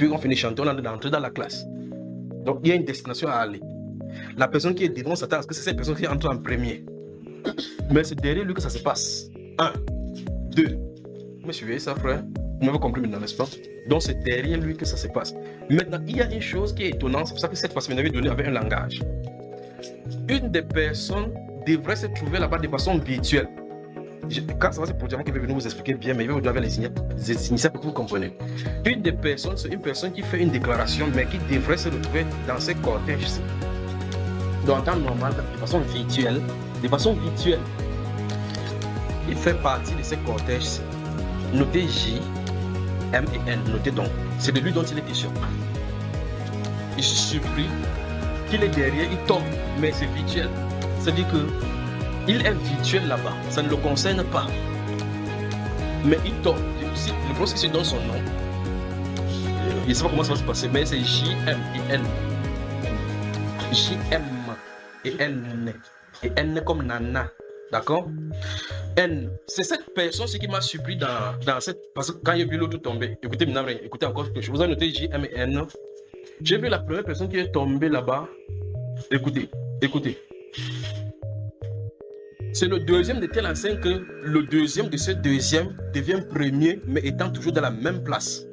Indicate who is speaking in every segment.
Speaker 1: Puis on finit chanter, on est d'entrer dans la classe. Donc il y a une destination à aller. La personne qui est devant s'attend à ce que c'est cette personne qui entre en premier. Mais c'est derrière lui que ça se passe. 1, 2. Vous me suivez ça, frère? Vous m'avez compris maintenant, n'est-ce pas? Donc c'est derrière lui que ça se passe. Maintenant, il y a une chose qui est étonnante, c'est pour ça que cette fois-ci, vous m'avez donné avec un langage. Une des personnes devrait se trouver là-bas de façon virtuelle. Quand ça va, c'est pour dire qu'il va venir vous expliquer bien, mais il va vous donner les initiales pour que vous compreniez. Une des personnes, c'est une personne qui fait une déclaration, mais qui devrait se retrouver dans ces cortèges-ci. Donc en temps normal, de façon virtuelle, il fait partie de ces cortèges-ci. Notez J, M et N, notez donc. C'est de lui dont il est question. Je suis surpris qu'il est derrière, il tombe, mais c'est virtuel. C'est-à-dire que il est virtuel là-bas, ça ne le concerne pas. Mais il tombe. Je pense que c'est dans son nom. Je ne sais pas comment ça va se passer, mais c'est J, M et N. J, M et N. Et N comme Nana. D'accord? N. C'est cette personne qui m'a surpris dans cette. Parce que quand j'ai vu l'autre tomber, écoutez maintenant, écoutez encore quelque chose. Vous avez noté J, M et N. J'ai vu la première personne qui est tombée là-bas. Écoutez. C'est le deuxième de telle enseigne que le deuxième de ce deuxième devient premier, mais étant toujours dans la même place.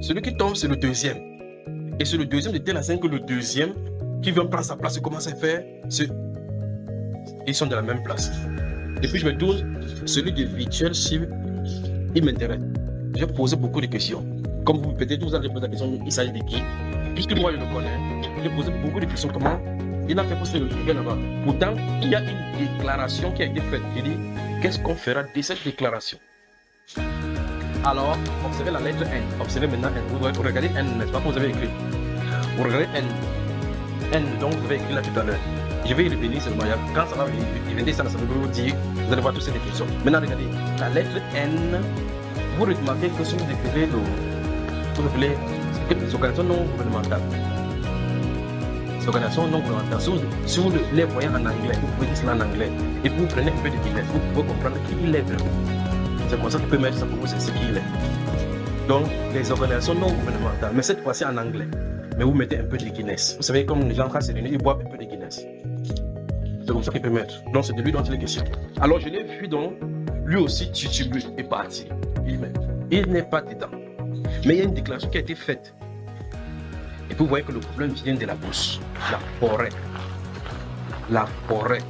Speaker 1: Celui qui tombe, c'est le deuxième. Et c'est le deuxième de telle enseigne que le deuxième qui vient prendre sa place et commence à faire. Ils sont dans la même place. Et puis je me tourne, celui de virtuel, il m'intéresse. J'ai posé beaucoup de questions. Comme vous peut-être vous allez poser la question, il s'agit de qui? Puisque moi je le connais, j'ai posé beaucoup de questions. Comment il a fait pour se retrouver là-bas? Pourtant, il y a une déclaration qui a été faite. Je dis, qu'est-ce qu'on fera de cette déclaration? Alors, observez la lettre N. Observez maintenant N. Vous regardez N, n'est-ce pas, que vous avez écrit? Vous regardez N. N, donc vous avez écrit là tout à l'heure. Je vais y revenir seulement. Quand ça va venir, ça va vous dire, vous allez voir toutes ces définitions. Maintenant, regardez, la lettre N, vous remarquez que si vous écrivez les organisations non gouvernementales. Les organisations non gouvernementales, si vous les voyez en anglais, vous pouvez dire cela en anglais. Et vous prenez un peu de Guinness, vous pouvez comprendre qui il est vraiment. C'est comme ça qu'il peut mettre ça pour vous, c'est ce qu'il est. Donc, les organisations non gouvernementales, mais cette fois-ci en anglais. Mais vous mettez un peu de Guinness. Vous savez, comme les gens quand se réunissent, ils boivent un peu de Guinness. C'est comme ça qu'il peut mettre. Donc, c'est de lui dont il est question. Alors, je l'ai vu donc, lui aussi, titubé est parti. Il n'est pas dedans. Mais il y a une déclaration qui a été faite. Et puis vous voyez que le problème vient de la bouche. La forêt. La forêt.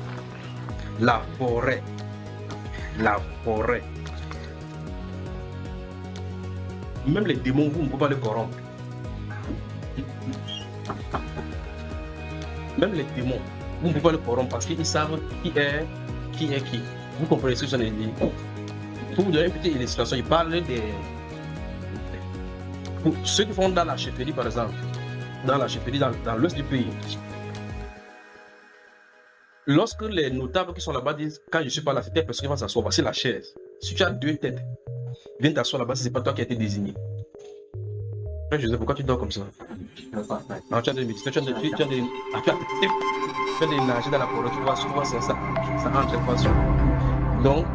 Speaker 1: La forêt. La forêt. Même les démons, vous ne pouvez pas les corrompre. Même les démons, vous ne pouvez pas les corrompre parce qu'ils savent qui est qui. Vous comprenez ce que je viens de dire? Pour vous donner une petite illustration, il parle des... Pour ceux qui font dans la chefferie, par exemple, dans la chefferie, dans l'ouest du pays, lorsque les notables qui sont là-bas disent, quand je ne suis pas là, c'est telle personne qui va s'asseoir, voici la chaise. Si tu as deux têtes, viens t'asseoir là-bas, ce n'est pas toi qui as été désigné. Frère Joseph, pourquoi tu dors comme ça? Non, tu as des médecins, tu as des nager dans la forêt, tu vois ça entre pas sur. Donc,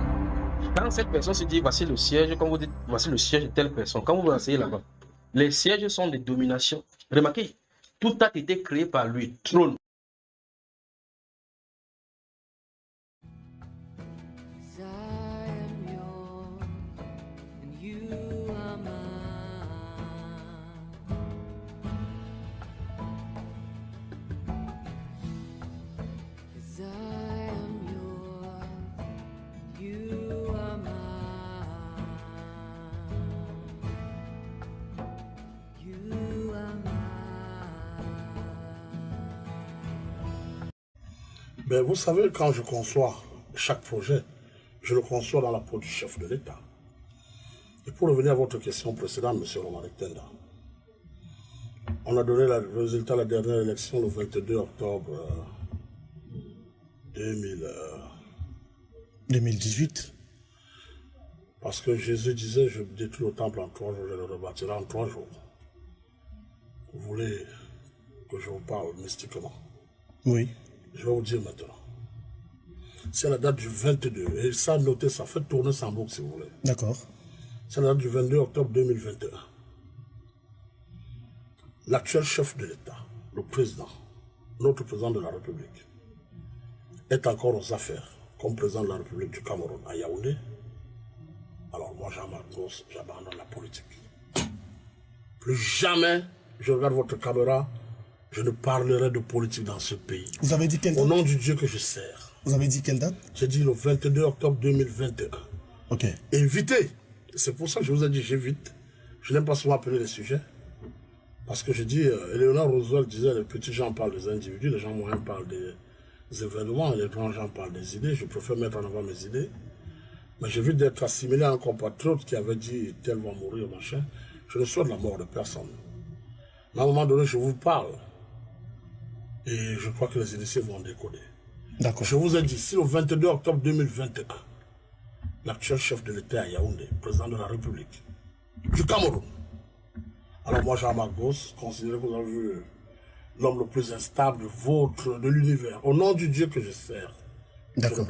Speaker 1: quand cette personne se dit, voici le siège, quand vous dites, voici le siège de telle personne, quand vous vous asseyez là-bas, les sièges sont des dominations. Remarquez, tout a été créé par lui. Trône.
Speaker 2: Mais vous savez, quand je conçois chaque projet, je le conçois dans la peau du chef de l'État. Et pour revenir à votre question précédente, M. Romaric Tenda, on a donné le résultat de la dernière élection le 22 octobre 2018. Parce que Jésus disait, je détruis le temple en 3 jours, je le rebâtirai en 3 jours. Vous voulez que je vous parle mystiquement?
Speaker 3: Oui.
Speaker 2: Je vais vous dire maintenant. C'est la date du 22. Et ça, notez, ça fait tourner sans boucle si vous voulez.
Speaker 3: D'accord.
Speaker 2: C'est la date du 22 octobre 2021. L'actuel chef de l'État, le président, notre président de la République, est encore aux affaires comme président de la République du Cameroun à Yaoundé. Alors moi, Jean-Marc Gosse, j'abandonne la politique. Plus jamais je regarde votre caméra, je ne parlerai de politique dans ce pays.
Speaker 3: Vous avez dit quelle date?
Speaker 2: Au nom du Dieu que je sers.
Speaker 3: Vous avez dit quelle date?
Speaker 2: J'ai dit le 22 octobre 2021.
Speaker 3: Ok.
Speaker 2: Évitez. C'est pour ça que je vous ai dit j'évite. Je n'aime pas souvent appeler les sujets. Parce que je dis, Eleanor Roosevelt disait, les petits gens parlent des individus, les gens moyens parlent des événements, les grands gens parlent des idées. Je préfère mettre en avant mes idées. Mais j'évite d'être assimilé à un compatriote qui avait dit, tel va mourir, machin. Je ne souhaite la mort de personne. Mais à un moment donné, je vous parle. Et je crois que les initiés vont décoder.
Speaker 3: D'accord.
Speaker 2: Je vous ai dit, si le 22 octobre 2021, l'actuel chef de l'État à Yaoundé, président de la République du Cameroun, alors moi, Jean-Marc Gosse, considérez que vous avez vu l'homme le plus instable de l'univers, au nom du Dieu que je sers.
Speaker 3: D'accord.